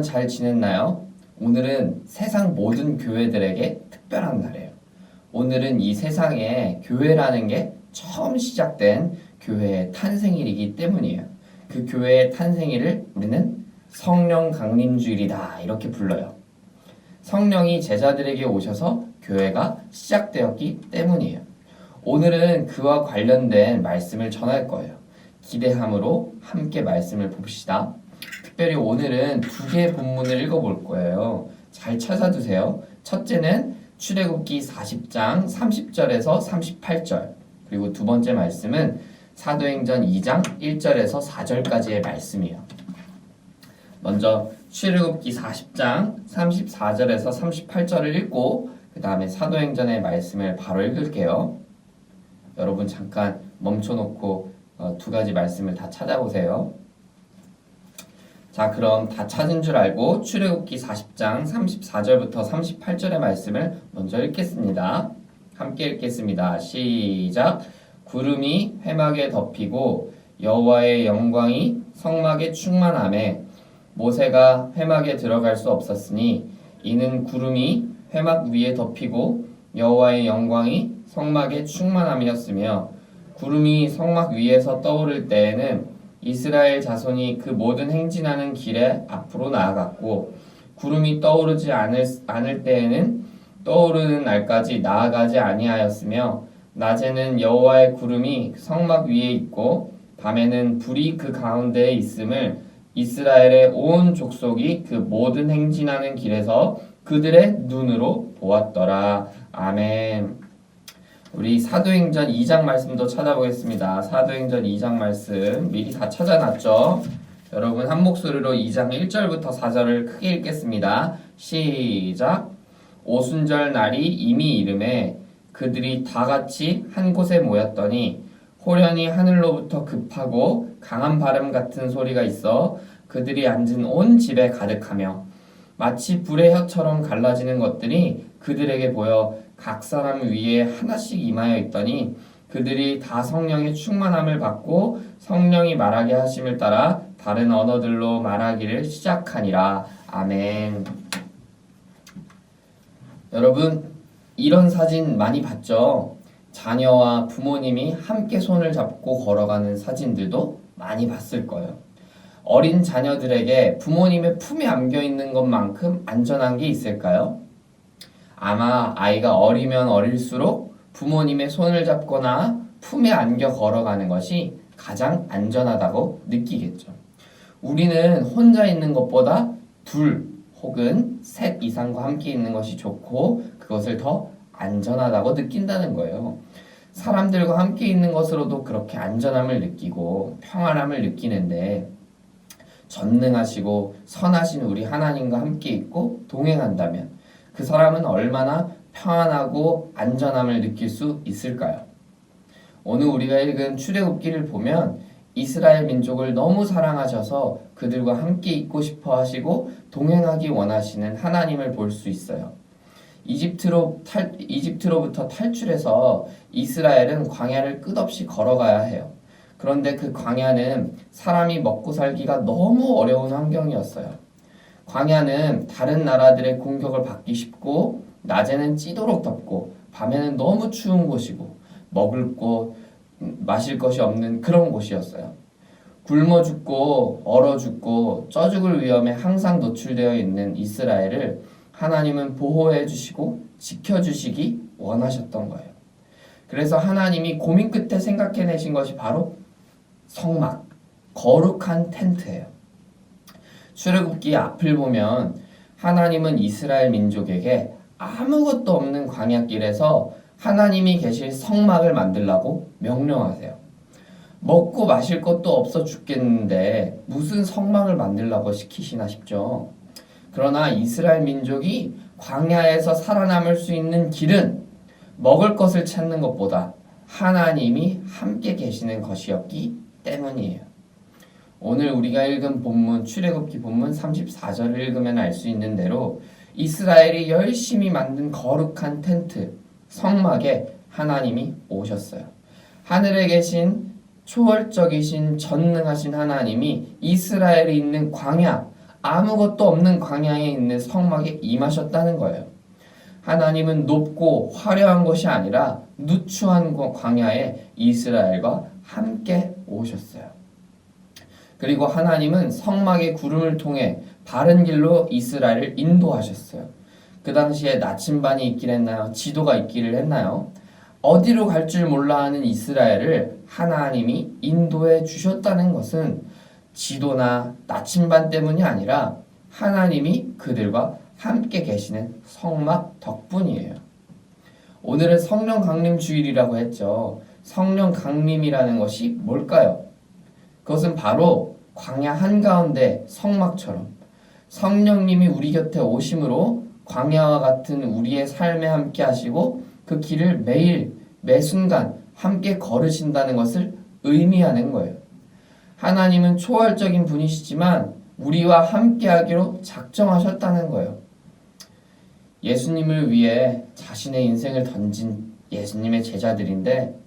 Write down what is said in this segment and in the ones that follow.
동안 잘 지냈나요? 오늘은 세상 모든 교회들에게 특별한 날이에요. 오늘은 이 세상에 교회라는 게 처음 시작된 교회의 탄생일이기 때문이에요. 그 교회의 탄생일을 우리는 성령 강림주일이다 이렇게 불러요. 성령이 제자들에게 오셔서 교회가 시작되었기 때문이에요. 오늘은 그와 관련된 말씀을 전할 거예요. 기대함으로 함께 말씀을 봅시다. 특별히 오늘은 두 개의 본문을 읽어볼 거예요. 잘 찾아두세요. 첫째는 출애굽기 40장 30절에서 38절, 그리고 두 번째 말씀은 사도행전 2장 1절에서 4절까지의 말씀이에요. 먼저 출애굽기 40장 34절에서 38절을 읽고 그 다음에 사도행전의 말씀을 바로 읽을게요. 여러분 잠깐 멈춰놓고 두 가지 말씀을 다 찾아보세요. 자, 그럼 다 찾은 줄 알고 출애굽기 40장 34절부터 38절의 말씀을 먼저 읽겠습니다. 함께 읽겠습니다. 시작. 구름이 회막에 덮이고 여호와의 영광이 성막에 충만하매 모세가 회막에 들어갈 수 없었으니 이는 구름이 회막 위에 덮이고 여호와의 영광이 성막에 충만함이었으며 구름이 성막 위에서 떠오를 때에는 이스라엘 자손이 그 모든 행진하는 길에 앞으로 나아갔고 구름이 떠오르지 않을 때에는 떠오르는 날까지 나아가지 아니하였으며 낮에는 여호와의 구름이 성막 위에 있고 밤에는 불이 그 가운데에 있음을 이스라엘의 온 족속이 그 모든 행진하는 길에서 그들의 눈으로 보았더라. 아멘. 우리 사도행전 2장 말씀도 찾아보겠습니다. 사도행전 2장 말씀 미리 다 찾아놨죠? 여러분 한 목소리로 2장 1절부터 4절을 크게 읽겠습니다. 시작. 오순절 날이 이미 이름에 그들이 다 같이 한 곳에 모였더니 호련히 하늘로부터 급하고 강한 바람 같은 소리가 있어 그들이 앉은 온 집에 가득하며 마치 불의 혀처럼 갈라지는 것들이 그들에게 보여 각 사람 위에 하나씩 임하여 있더니 그들이 다 성령의 충만함을 받고 성령이 말하게 하심을 따라 다른 언어들로 말하기를 시작하니라. 아멘. 여러분 이런 사진 많이 봤죠? 자녀와 부모님이 함께 손을 잡고 걸어가는 사진들도 많이 봤을 거예요. 어린 자녀들에게 부모님의 품에 안겨 있는 것만큼 안전한 게 있을까요? 아마 아이가 어리면 어릴수록 부모님의 손을 잡거나 품에 안겨 걸어가는 것이 가장 안전하다고 느끼겠죠. 우리는 혼자 있는 것보다 둘 혹은 셋 이상과 함께 있는 것이 좋고 그것을 더 안전하다고 느낀다는 거예요. 사람들과 함께 있는 것으로도 그렇게 안전함을 느끼고 평안함을 느끼는데 전능하시고 선하신 우리 하나님과 함께 있고 동행한다면 그 사람은 얼마나 평안하고 안전함을 느낄 수 있을까요? 오늘 우리가 읽은 출애굽기를 보면 이스라엘 민족을 너무 사랑하셔서 그들과 함께 있고 싶어 하시고 동행하기 원하시는 하나님을 볼 수 있어요. 이집트로부터 탈출해서 이스라엘은 광야를 끝없이 걸어가야 해요. 그런데 그 광야는 사람이 먹고 살기가 너무 어려운 환경이었어요. 광야는 다른 나라들의 공격을 받기 쉽고 낮에는 찌도록 덥고 밤에는 너무 추운 곳이고 먹을 것, 마실 것이 없는 그런 곳이었어요. 굶어 죽고 얼어 죽고 쪄 죽을 위험에 항상 노출되어 있는 이스라엘을 하나님은 보호해 주시고 지켜주시기 원하셨던 거예요. 그래서 하나님이 고민 끝에 생각해내신 것이 바로 성막, 거룩한 텐트예요. 출애굽기 앞을 보면 하나님은 이스라엘 민족에게 아무것도 없는 광야길에서 하나님이 계실 성막을 만들라고 명령하세요. 먹고 마실 것도 없어 죽겠는데 무슨 성막을 만들라고 시키시나 싶죠. 그러나 이스라엘 민족이 광야에서 살아남을 수 있는 길은 먹을 것을 찾는 것보다 하나님이 함께 계시는 것이었기 때문이에요. 오늘 우리가 읽은 본문, 출애굽기 본문 34절을 읽으면 알 수 있는 대로 이스라엘이 열심히 만든 거룩한 텐트, 성막에 하나님이 오셨어요. 하늘에 계신 초월적이신 전능하신 하나님이 이스라엘이 있는 광야, 아무것도 없는 광야에 있는 성막에 임하셨다는 거예요. 하나님은 높고 화려한 것이 아니라 누추한 광야에 이스라엘과 함께 오셨어요. 그리고 하나님은 성막의 구름을 통해 바른 길로 이스라엘을 인도하셨어요. 그 당시에 나침반이 있긴 했나요? 지도가 있기를 했나요? 어디로 갈 줄 몰라 하는 이스라엘을 하나님이 인도해 주셨다는 것은 지도나 나침반 때문이 아니라 하나님이 그들과 함께 계시는 성막 덕분이에요. 오늘은 성령 강림 주일이라고 했죠. 성령 강림이라는 것이 뭘까요? 그것은 바로 광야 한가운데 성막처럼 성령님이 우리 곁에 오심으로 광야와 같은 우리의 삶에 함께 하시고 그 길을 매일 매순간 함께 걸으신다는 것을 의미하는 거예요. 하나님은 초월적인 분이시지만 우리와 함께 하기로 작정하셨다는 거예요. 예수님을 위해 자신의 인생을 던진 예수님의 제자들인데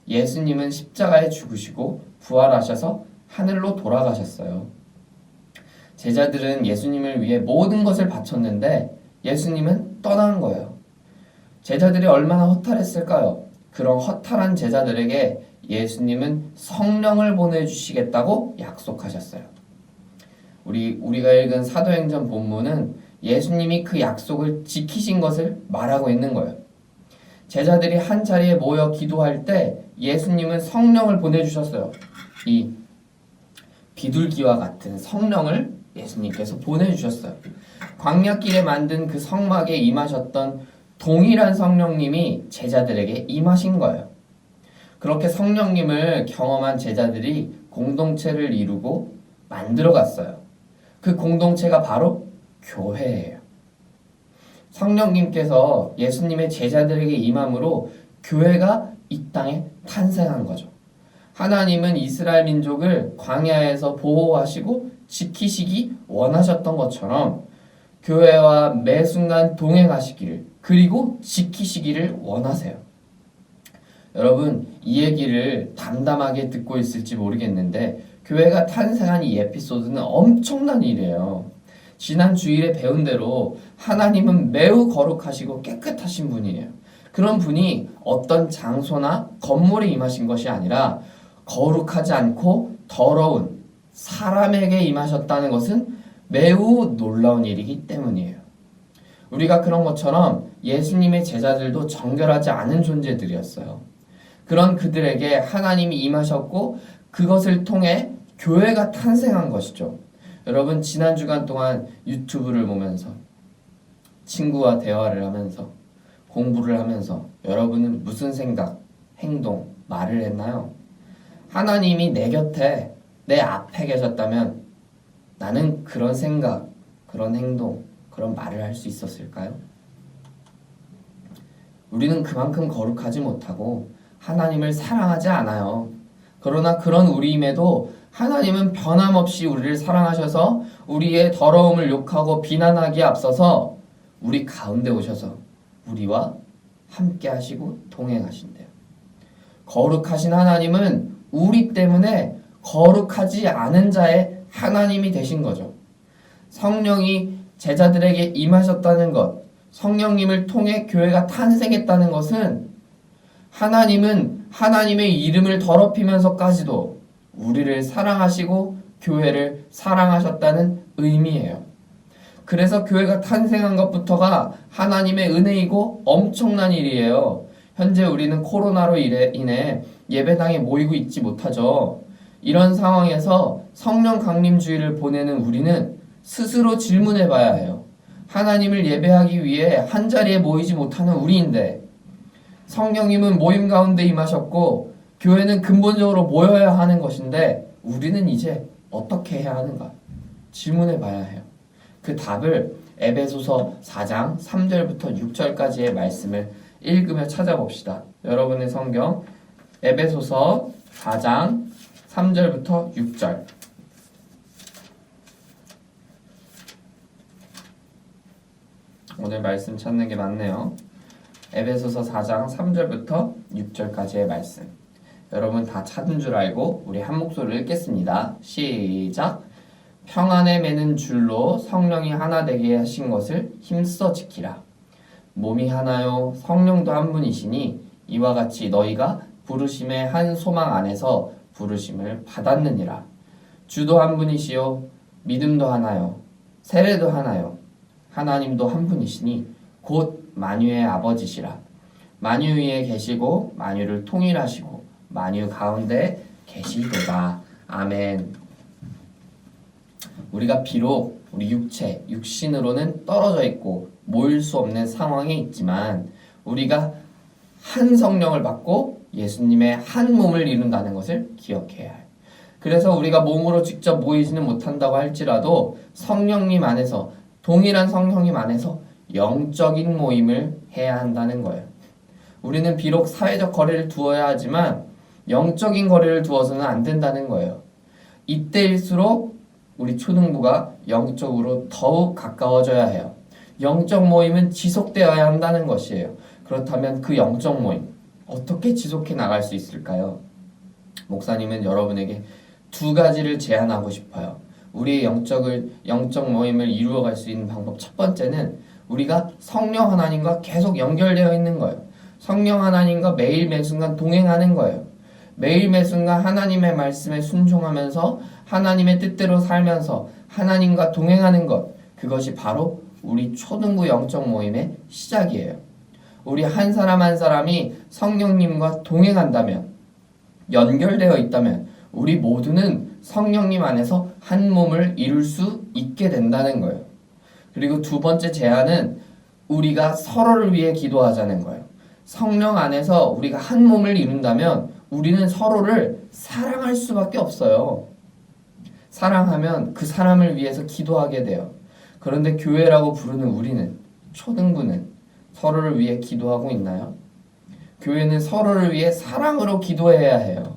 예수님은 십자가에 죽으시고 부활하셔서 하늘로 돌아가셨어요. 제자들은 예수님을 위해 모든 것을 바쳤는데 예수님은 떠난 거예요. 제자들이 얼마나 허탈했을까요? 그런 허탈한 제자들에게 예수님은 성령을 보내주시겠다고 약속하셨어요. 우리가 읽은 사도행전 본문은 예수님이 그 약속을 지키신 것을 말하고 있는 거예요. 제자들이 한 자리에 모여 기도할 때 예수님은 성령을 보내주셨어요. 이 비둘기와 같은 성령을 예수님께서 보내주셨어요. 광야길에 만든 그 성막에 임하셨던 동일한 성령님이 제자들에게 임하신 거예요. 그렇게 성령님을 경험한 제자들이 공동체를 이루고 만들어갔어요. 그 공동체가 바로 교회예요. 성령님께서 예수님의 제자들에게 임함으로 교회가 이 땅에 탄생한 거죠. 하나님은 이스라엘 민족을 광야에서 보호하시고 지키시기 원하셨던 것처럼 교회와 매 순간 동행하시기를 그리고 지키시기를 원하세요. 여러분, 이 얘기를 담담하게 듣고 있을지 모르겠는데 교회가 탄생한 이 에피소드는 엄청난 일이에요. 지난 주일에 배운 대로 하나님은 매우 거룩하시고 깨끗하신 분이에요. 그런 분이 어떤 장소나 건물에 임하신 것이 아니라 거룩하지 않고 더러운 사람에게 임하셨다는 것은 매우 놀라운 일이기 때문이에요. 우리가 그런 것처럼 예수님의 제자들도 정결하지 않은 존재들이었어요. 그런 그들에게 하나님이 임하셨고 그것을 통해 교회가 탄생한 것이죠. 여러분, 지난 주간 동안 유튜브를 보면서 친구와 대화를 하면서 공부를 하면서 여러분은 무슨 생각, 행동, 말을 했나요? 하나님이 내 곁에 내 앞에 계셨다면 나는 그런 생각, 그런 행동, 그런 말을 할 수 있었을까요? 우리는 그만큼 거룩하지 못하고 하나님을 사랑하지 않아요. 그러나 그런 우리임에도 하나님은 변함없이 우리를 사랑하셔서 우리의 더러움을 욕하고 비난하기에 앞서서 우리 가운데 오셔서 우리와 함께 하시고 동행하신대요. 거룩하신 하나님은 우리 때문에 거룩하지 않은 자의 하나님이 되신 거죠. 성령이 제자들에게 임하셨다는 것, 성령님을 통해 교회가 탄생했다는 것은 하나님은 하나님의 이름을 더럽히면서까지도 우리를 사랑하시고 교회를 사랑하셨다는 의미예요. 그래서 교회가 탄생한 것부터가 하나님의 은혜이고 엄청난 일이에요. 현재 우리는 코로나로 인해 예배당에 모이고 있지 못하죠. 이런 상황에서 성령 강림 주일을 보내는 우리는 스스로 질문해 봐야 해요. 하나님을 예배하기 위해 한자리에 모이지 못하는 우리인데 성령님은 모임 가운데 임하셨고 교회는 근본적으로 모여야 하는 것인데 우리는 이제 어떻게 해야 하는가? 질문해 봐야 해요. 그 답을 에베소서 4장 3절부터 6절까지의 말씀을 읽으며 찾아봅시다. 여러분의 성경 에베소서 4장 3절부터 6절. 오늘 말씀 찾는 게 많네요. 에베소서 4장 3절부터 6절까지의 말씀. 여러분 다 찾은 줄 알고 우리 한 목소리를 읽겠습니다. 시작. 평안에 매는 줄로 성령이 하나 되게 하신 것을 힘써 지키라. 몸이 하나요 성령도 한 분이시니 이와 같이 너희가 부르심의 한 소망 안에서 부르심을 받았느니라. 주도 한 분이시요 믿음도 하나요 세례도 하나요 하나님도 한 분이시니 곧 만유의 아버지시라. 만유 위에 계시고 만유를 통일하시고 만유 가운데 계시도다. 아멘. 우리가 비록 우리 육신으로는 떨어져 있고 모일 수 없는 상황에 있지만 우리가 한 성령을 받고 예수님의 한 몸을 이룬다는 것을 기억해야 해요. 그래서 우리가 몸으로 직접 모이지는 못한다고 할지라도 성령님 안에서 동일한 성령님 안에서 영적인 모임을 해야 한다는 거예요. 우리는 비록 사회적 거리를 두어야 하지만 영적인 거리를 두어서는 안 된다는 거예요. 이때일수록 우리 초등부가 영적으로 더욱 가까워져야 해요. 영적 모임은 지속되어야 한다는 것이에요. 그렇다면 그 영적 모임 어떻게 지속해 나갈 수 있을까요? 목사님은 여러분에게 두 가지를 제안하고 싶어요. 우리의 영적 모임을 이루어갈 수 있는 방법 첫 번째는 우리가 성령 하나님과 계속 연결되어 있는 거예요. 성령 하나님과 매일 매순간 동행하는 거예요. 매일 매순간 하나님의 말씀에 순종하면서 하나님의 뜻대로 살면서 하나님과 동행하는 것, 그것이 바로 우리 초등부 영적 모임의 시작이에요. 우리 한 사람 한 사람이 성령님과 동행한다면, 연결되어 있다면 우리 모두는 성령님 안에서 한 몸을 이룰 수 있게 된다는 거예요. 그리고 두 번째 제안은 우리가 서로를 위해 기도하자는 거예요. 성령 안에서 우리가 한 몸을 이룬다면 우리는 서로를 사랑할 수밖에 없어요. 사랑하면 그 사람을 위해서 기도하게 돼요. 그런데 교회라고 부르는 우리는, 초등부는 서로를 위해 기도하고 있나요? 교회는 서로를 위해 사랑으로 기도해야 해요.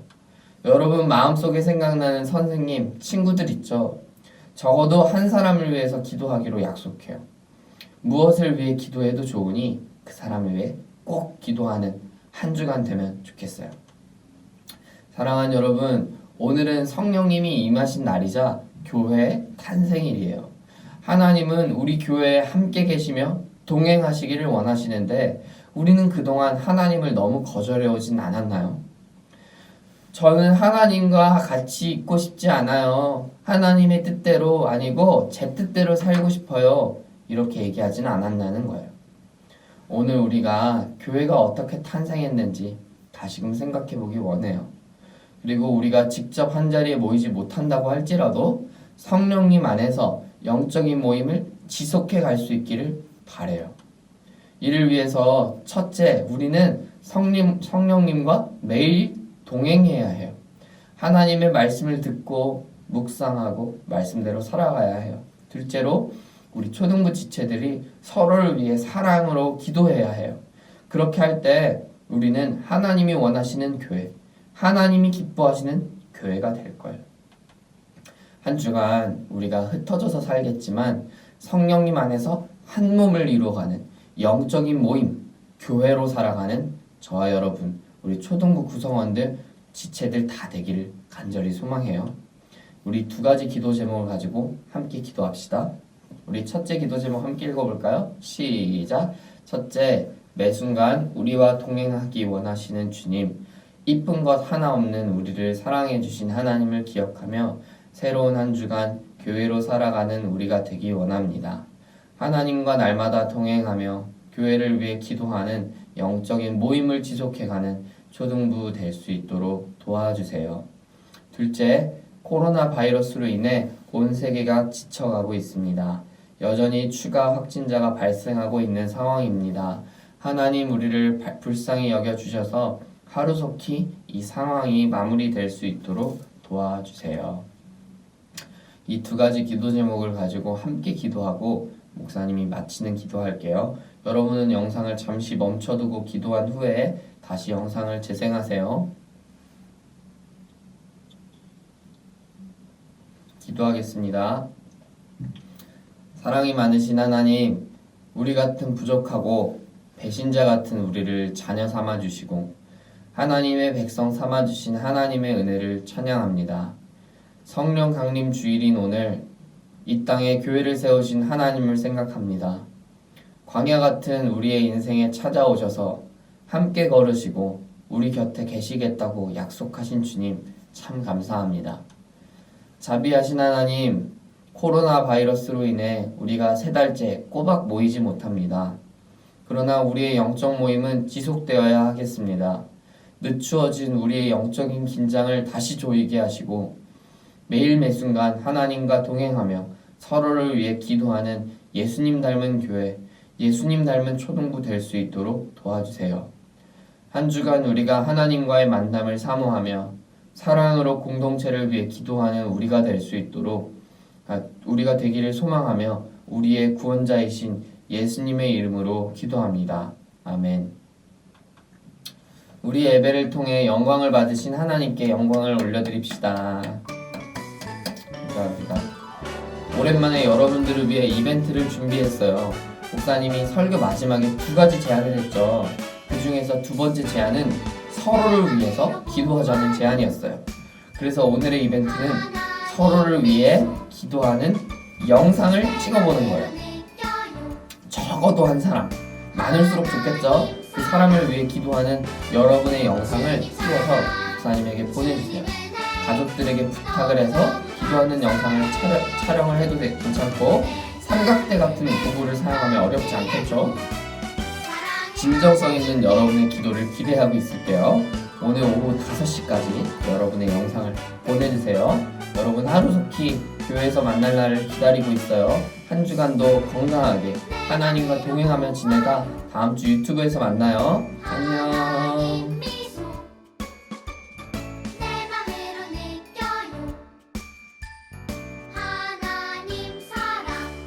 여러분 마음속에 생각나는 선생님, 친구들 있죠? 적어도 한 사람을 위해서 기도하기로 약속해요. 무엇을 위해 기도해도 좋으니 그 사람을 위해 꼭 기도하는 한 주간 되면 좋겠어요. 사랑하는 여러분, 오늘은 성령님이 임하신 날이자 교회 탄생일이에요. 하나님은 우리 교회에 함께 계시며 동행하시기를 원하시는데 우리는 그동안 하나님을 너무 거절해 오진 않았나요? 저는 하나님과 같이 있고 싶지 않아요. 하나님의 뜻대로 아니고 제 뜻대로 살고 싶어요. 이렇게 얘기하진 않았나는 거예요. 오늘 우리가 교회가 어떻게 탄생했는지 다시금 생각해 보기 원해요. 그리고 우리가 직접 한자리에 모이지 못한다고 할지라도 성령님 안에서 영적인 모임을 지속해 갈 수 있기를 바라요. 이를 위해서 첫째, 우리는 성령님과 매일 동행해야 해요. 하나님의 말씀을 듣고 묵상하고 말씀대로 살아가야 해요. 둘째로 우리 초등부 지체들이 서로를 위해 사랑으로 기도해야 해요. 그렇게 할 때 우리는 하나님이 원하시는 교회, 하나님이 기뻐하시는 교회가 될 거예요. 한 주간 우리가 흩어져서 살겠지만 성령님 안에서 한 몸을 이루어가는 영적인 모임, 교회로 살아가는 저와 여러분, 우리 초등부 구성원들, 지체들 다 되기를 간절히 소망해요. 우리 두 가지 기도 제목을 가지고 함께 기도합시다. 우리 첫째 기도 제목 함께 읽어볼까요? 시작! 첫째, 매 순간 우리와 동행하기 원하시는 주님, 이쁜 것 하나 없는 우리를 사랑해 주신 하나님을 기억하며 새로운 한 주간 교회로 살아가는 우리가 되기 원합니다. 하나님과 날마다 동행하며 교회를 위해 기도하는 영적인 모임을 지속해가는 초등부 될 수 있도록 도와주세요. 둘째, 코로나 바이러스로 인해 온 세계가 지쳐가고 있습니다. 여전히 추가 확진자가 발생하고 있는 상황입니다. 하나님 우리를 불쌍히 여겨주셔서 하루속히 이 상황이 마무리될 수 있도록 도와주세요. 이 두 가지 기도 제목을 가지고 함께 기도하고 목사님이 마치는 기도할게요. 여러분은 영상을 잠시 멈춰두고 기도한 후에 다시 영상을 재생하세요. 기도하겠습니다. 사랑이 많으신 하나님, 우리 같은 부족하고 배신자 같은 우리를 자녀 삼아주시고 하나님의 백성 삼아주신 하나님의 은혜를 찬양합니다. 성령 강림 주일인 오늘 이 땅에 교회를 세우신 하나님을 생각합니다. 광야 같은 우리의 인생에 찾아오셔서 함께 걸으시고 우리 곁에 계시겠다고 약속하신 주님 참 감사합니다. 자비하신 하나님, 코로나 바이러스로 인해 우리가 3달째 꼬박 모이지 못합니다. 그러나 우리의 영적 모임은 지속되어야 하겠습니다. 늦추어진 우리의 영적인 긴장을 다시 조이게 하시고 매일 매순간 하나님과 동행하며 서로를 위해 기도하는 예수님 닮은 교회, 예수님 닮은 초등부 될 수 있도록 도와주세요. 한 주간 우리가 하나님과의 만남을 사모하며 사랑으로 공동체를 위해 기도하는 우리가 될 수 있도록 우리가 되기를 소망하며 우리의 구원자이신 예수님의 이름으로 기도합니다. 아멘. 우리 예배를 통해 영광을 받으신 하나님께 영광을 올려드립시다. 감사합니다. 오랜만에 여러분들을 위해 이벤트를 준비했어요. 목사님이 설교 마지막에 2가지 제안을 했죠. 그 중에서 2번째 제안은 서로를 위해서 기도하자는 제안이었어요. 그래서 오늘의 이벤트는 서로를 위해 기도하는 영상을 찍어보는 거예요. 적어도 한 사람, 많을수록 좋겠죠? 그 사람을 위해 기도하는 여러분의 영상을 찍어서 목사님에게 보내주세요. 가족들에게 부탁을 해서 기도하는 영상을 촬영을 해도 괜찮고 삼각대 같은 도구를 사용하면 어렵지 않겠죠? 진정성 있는 여러분의 기도를 기대하고 있을게요. 오늘 오후 5시까지 여러분의 영상을 보내주세요. 여러분 하루속히 교회에서 만날 날을 기다리고 있어요. 한 주간도 건강하게 하나님과 동행하며 지내다 다음 주 유튜브에서 만나요. 안녕.